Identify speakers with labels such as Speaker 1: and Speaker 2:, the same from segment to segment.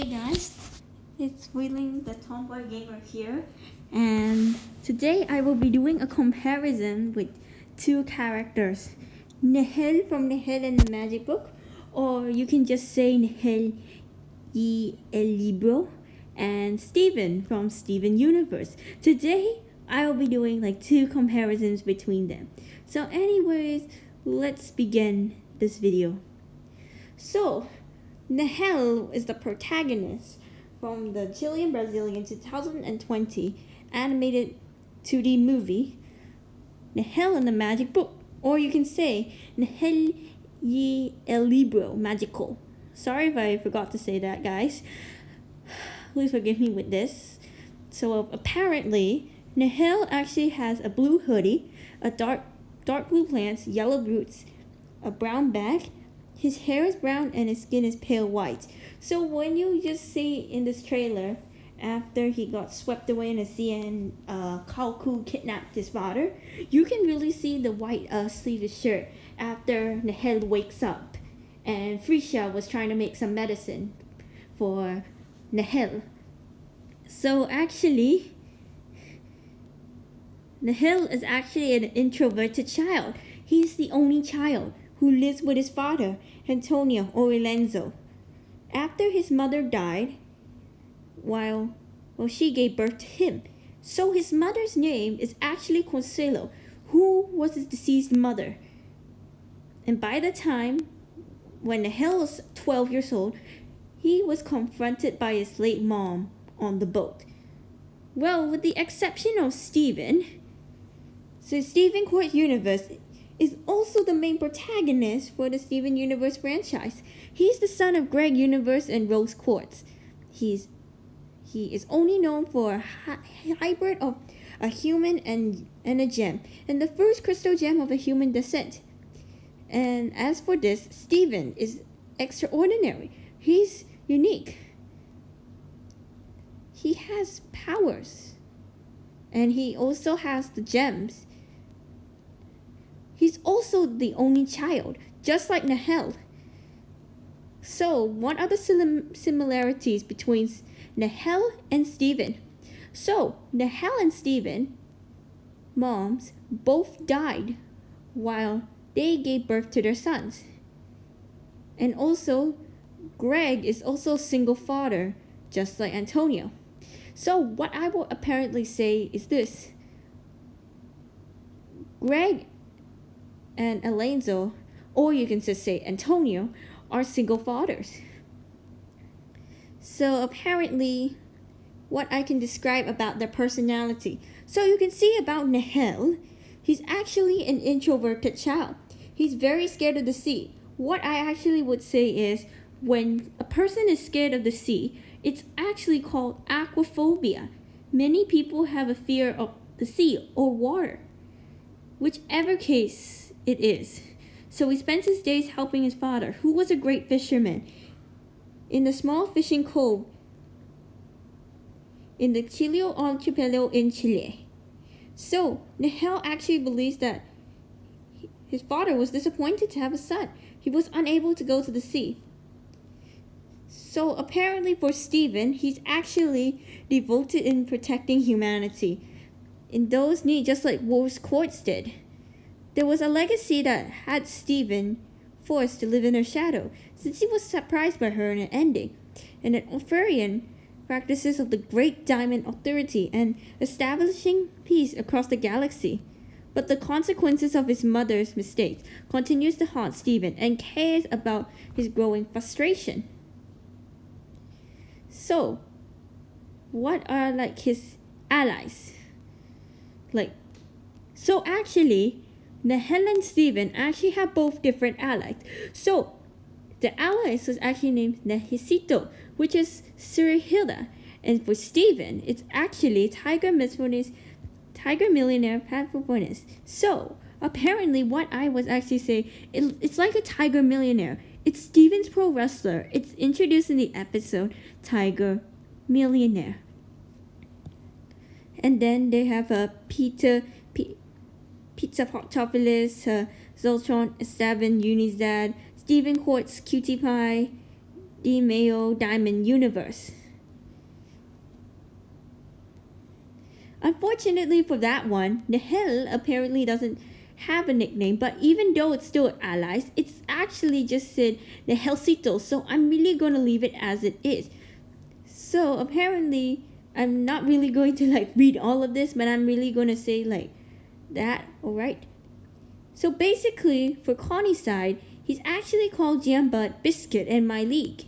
Speaker 1: guys, it's Wheeling the Tomboy Gamer here, and today I will be doing a comparison with two characters, Nahuel from Nahuel and the Magic Book, or you can just say Nahuel y el Libro, and Steven from Steven Universe. Today I will be doing like two comparisons between them. So anyways, let's begin this video. So Nahuel is the protagonist from the Chilean-Brazilian 2020 animated 2D movie Nahuel and the Magic Book, or you can say Nahuel y el Libro Magico. Sorry if I forgot to say that, guys. Please forgive me with this. So apparently, Nahuel actually has a blue hoodie, a dark blue pants, yellow boots, a brown bag. His hair is brown and his skin is pale white. So when you just see in this trailer, after he got swept away in the sea and Kalku kidnapped his father, you can really see the white sleeveless shirt after Nahuel wakes up and Frisha was trying to make some medicine for Nahuel. So actually, Nahuel is actually an introverted child. He's the only child who lives with his father, Antonio or Lorenzo. After his mother died, while she gave birth to him. So his mother's name is actually Consuelo, who was his deceased mother. And by the time when Nahuel was 12 years old, he was confronted by his late mom on the boat. Well, with the exception of Steven, so Steven Court Universe is also the main protagonist for the Steven Universe franchise. He's the son of Greg Universe and Rose Quartz. He is only known for a hybrid of a human and a gem, and the first crystal gem of a human descent. And as for this, Steven is extraordinary. He's unique. He has powers, and he also has the gems. He's also the only child, just like Nahuel. So, what are the similarities between Nahuel and Steven? So, Nahuel and Steven, moms, both died while they gave birth to their sons. And also, Greg is also a single father, just like Antonio. So, what I will apparently say is this. Greg and Lorenzo, or you can just say Antonio, are single fathers. So apparently, what I can describe about their personality. So you can see about Nahuel, he's actually an introverted child. He's very scared of the sea. What I actually would say is, when a person is scared of the sea, it's actually called aquaphobia. Many people have a fear of the sea or water, whichever case it is. So he spends his days helping his father, who was a great fisherman, in the small fishing cove in the Chileo archipelago in Chile. So Nahuel actually believes that his father was disappointed to have a son. He was unable to go to the sea. So apparently for Steven, he's actually devoted in protecting humanity in those needs, just like Rose Quartz did. There was a legacy that had Steven forced to live in her shadow, since he was surprised by her in an ending, and an Ophirian practices of the Great Diamond Authority and establishing peace across the galaxy. But the consequences of his mother's mistakes continues to haunt Steven and cares about his growing frustration. So, what are like his allies? So actually, Nahuel and Steven actually have both different allies. So, the allies was actually named Nehicito, which is Hilda. And for Steven, it's actually Tiger Millionaire Patroponis. So, apparently what I was actually saying, it's like a Tiger Millionaire. It's Steven's pro wrestler. It's introduced in the episode Tiger Millionaire. And then they have a Pizza Potopoulos, Zoltron, Esteban, Uni's dad, Steven Quartz, Cutie Pie, email diamond universe. Unfortunately for that one, Nahel apparently doesn't have a nickname, but even though it's still allies, it's actually just said Nahelcito, so I'm really gonna leave it as it is. So apparently, I'm not really going to like read all of this, but I'm really gonna say like that, alright? So basically, for Connie's side, he's actually called Jambut, Biscuit, and My League.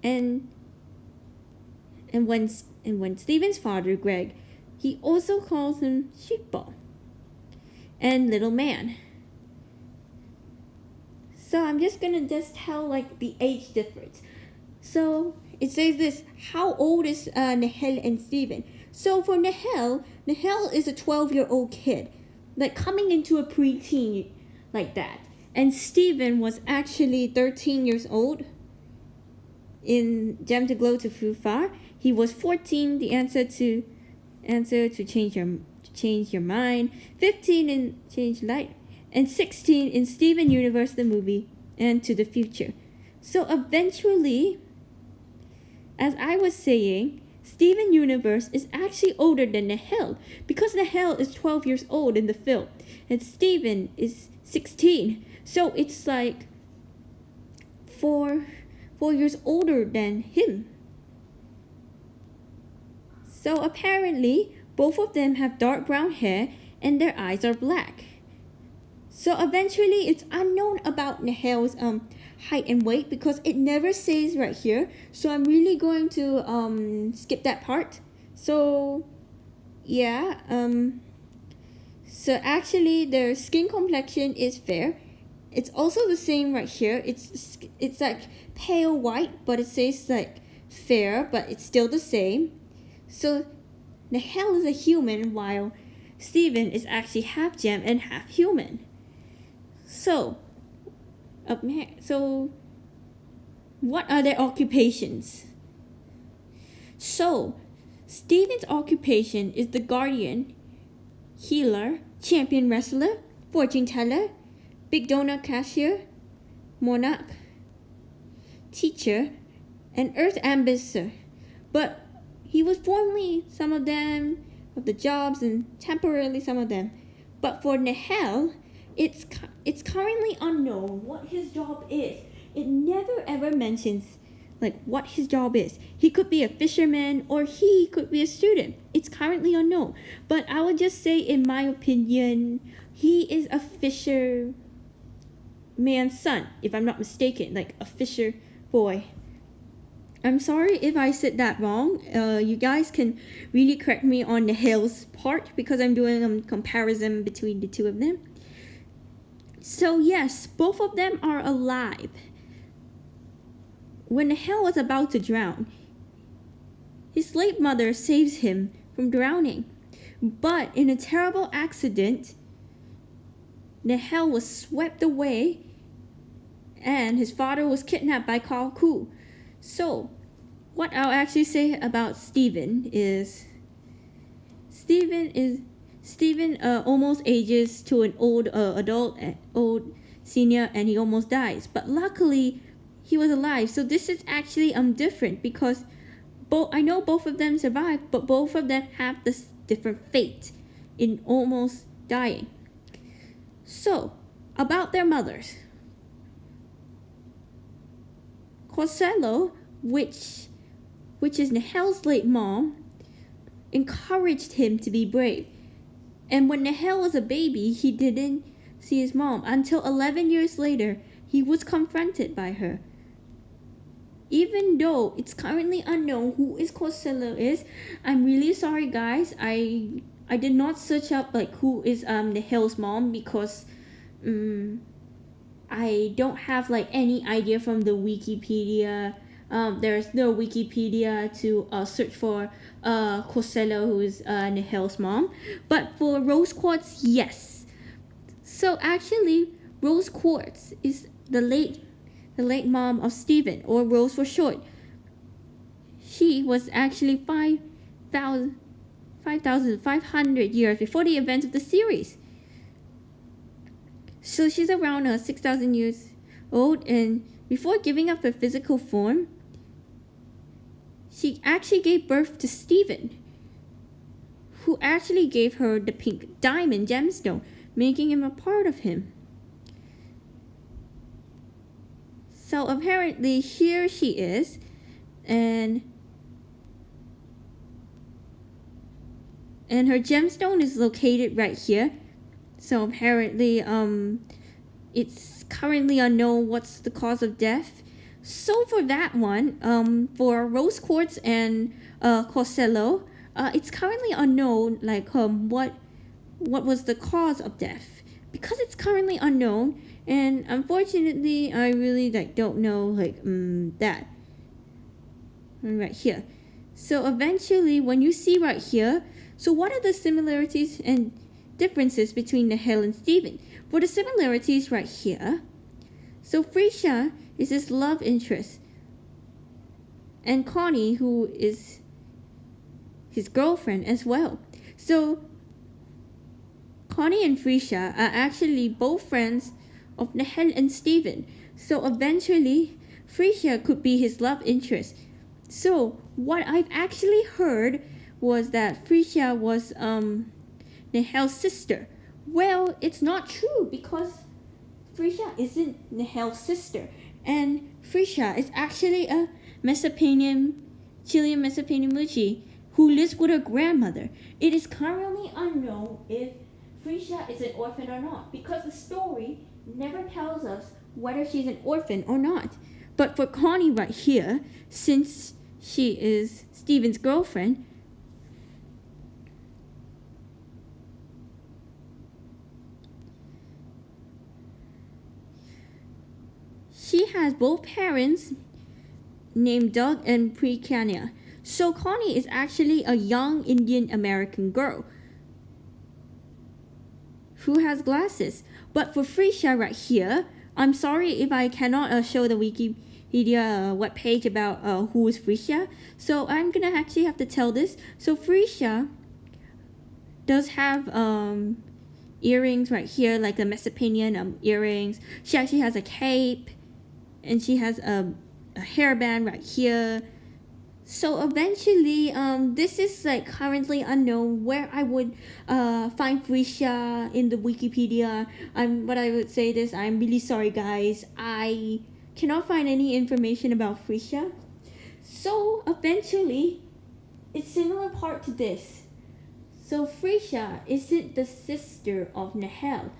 Speaker 1: And when Steven's father, Greg, he also calls him Sheepball and Little Man. So I'm just gonna tell like the age difference. So it says this: how old is Nahel and Steven? So for Nahel is a 12-year-old kid, like coming into a preteen like that. And Steven was actually 13 years old in Gem to Glow to Fufa. He was 14, the answer to change your mind, 15 in Change Light, and 16 in Steven Universe the movie and To the Future. So eventually, as I was saying, Steven Universe is actually older than Nahel because Nahel is 12 years old in the film and Steven is 16. So it's like 4 years older than him. So apparently, both of them have dark brown hair and their eyes are black. So eventually, it's unknown about Nahel's height and weight because it never says right here. So I'm really going to skip that part. So yeah, so actually their skin complexion is fair. It's also the same right here. It's like pale white, but it says like fair, but it's still the same. So Nahel is a human while Steven is actually half gem and half human. So what are their occupations? So Steven's occupation is the guardian, healer, champion wrestler, fortune teller, big donut cashier, monarch, teacher, and earth ambassador. But he was formerly some of them of the jobs and temporarily some of them. But for Nahel, it's currently unknown what his job is. It never ever mentions like what his job is. He could be a fisherman or he could be a student. It's currently unknown. But I would just say, in my opinion, he is a fisherman's son, if I'm not mistaken, like a fisher boy. I'm sorry if I said that wrong. You guys can really correct me on Nahel's part because I'm doing a comparison between the two of them. So yes, both of them are alive. When Nahel was about to drown, his late mother saves him from drowning. But in a terrible accident, Nahel was swept away and his father was kidnapped by Kalku. So, what I'll actually say about Steven is Steven almost ages to an old adult, old senior, and he almost dies. But luckily, he was alive. So this is actually different because I know both of them survived, but both of them have this different fate in almost dying. So, about their mothers. Costello, which is Nahel's late mom, encouraged him to be brave. And when Nahel was a baby, he didn't see his mom. Until 11 years later, he was confronted by her. Even though it's currently unknown who is Costello is, I'm really sorry guys. I did not search up like who is Nahel's mom because I don't have like any idea from the Wikipedia. There's no Wikipedia to search for Costello, who is Nahel's mom. But for Rose Quartz, yes. So actually, Rose Quartz is the late mom of Steven, or Rose for short. She was actually 5,500 years before the events of the series. So she's around 6,000 years old, and before giving up her physical form, she actually gave birth to Steven, who actually gave her the pink diamond gemstone, making him a part of him. So apparently here she is, and her gemstone is located right here. So apparently it's currently unknown what's the cause of death. So for that one, for rose quartz and Corsello, it's currently unknown what was the cause of death, because it's currently unknown. And unfortunately, I really don't know that right here. So eventually, when you see right here, so what are the similarities and differences between Nahuel and Steven? For the similarities right here, so Frisha is his love interest, and Connie, who is his girlfriend as well. So Connie and Frisha are actually both friends of Nahuel and Steven. So eventually, Frisha could be his love interest. So what I've actually heard was that Frisha was Nahuel's sister. Well, it's not true, because Frisha isn't Nahuel's sister, and Frisha is actually a Chilean Mesopotamian Muji who lives with her grandmother. It is currently unknown if Frisha is an orphan or not, because the story never tells us whether she's an orphan or not. But for Connie right here, since she is Steven's girlfriend, she has both parents named Doug and Precania. So Connie is actually a young Indian American girl who has glasses. But for Frisha right here, I'm sorry if I cannot show the Wikipedia webpage about who is Frisha. So I'm gonna actually have to tell this. So Frisha does have earrings right here, like the Mesopotamian earrings. She actually has a cape, and she has a hairband right here. So eventually, this is currently unknown where I would find Frisha in the Wikipedia. What I would say this, I'm really sorry guys, I cannot find any information about Frisha. So eventually, it's similar part to this. So Frisha isn't the sister of Nahuel,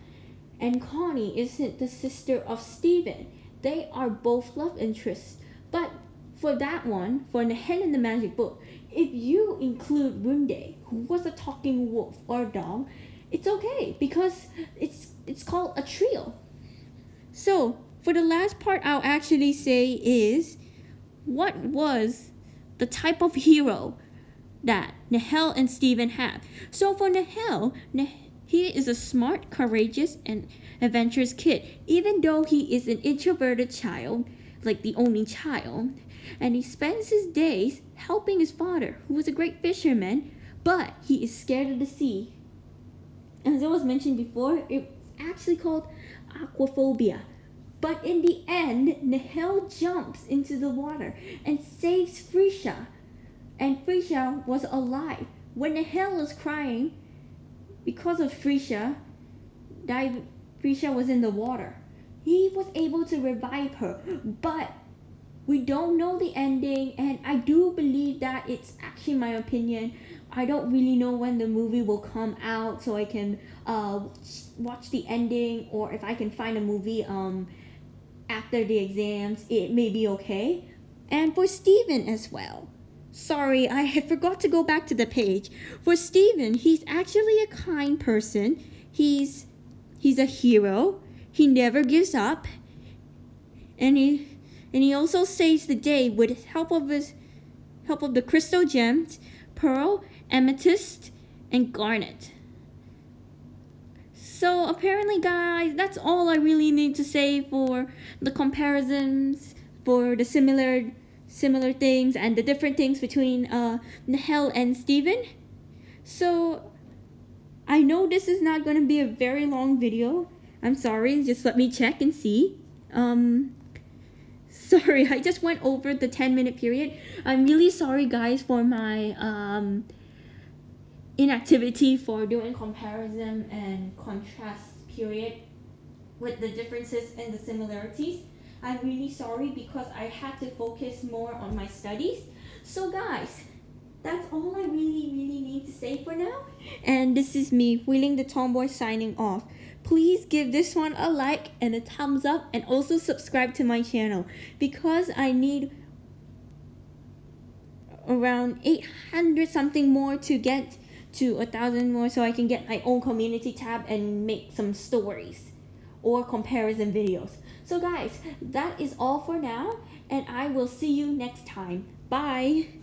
Speaker 1: and Connie isn't the sister of Steven. They are both love interests. But for that one, for Nahuel in the Magic Book, if you include Runde, who was a talking wolf or dog, it's okay, because it's called a trio. So for the last part, I'll actually say is, what was the type of hero that Nahuel and Steven have? So for Nahuel, he is a smart, courageous, and adventurous kid, even though he is an introverted child, like the only child, and he spends his days helping his father, who was a great fisherman, but he is scared of the sea. As I was mentioned before, it's actually called aquaphobia. But in the end, Nahuel jumps into the water and saves Frisha, and Frisha was alive. When Nahuel was crying because of Frisha was in the water, he was able to revive her, but we don't know the ending, and I do believe that it's actually my opinion. I don't really know when the movie will come out, so I can watch the ending, or if I can find a movie after the exams, it may be okay. And for Steven as well. Sorry, I had forgot to go back to the page. For Steven, he's actually a kind person. He's a hero. He never gives up, and he also saves the day with help of the crystal gems, pearl, amethyst, and garnet. So apparently, guys, that's all I really need to say for the comparisons, for the similar things and the different things between Nahuel and Steven. So I know this is not going to be a very long video. I'm sorry, just let me check and see. Sorry, I just went over the 10-minute period. I'm really sorry, guys, for my inactivity for doing comparison and contrast period with the differences and the similarities. I'm really sorry because I had to focus more on my studies. So guys, that's all I really need to say for now. And this is me, Wheeling the Tomboy, signing off. Please give this one a like and a thumbs up, and also subscribe to my channel because I need around 800 something more to get to 1,000 more so I can get my own community tab and make some stories or comparison videos. So guys, that is all for now, and I will see you next time. Bye!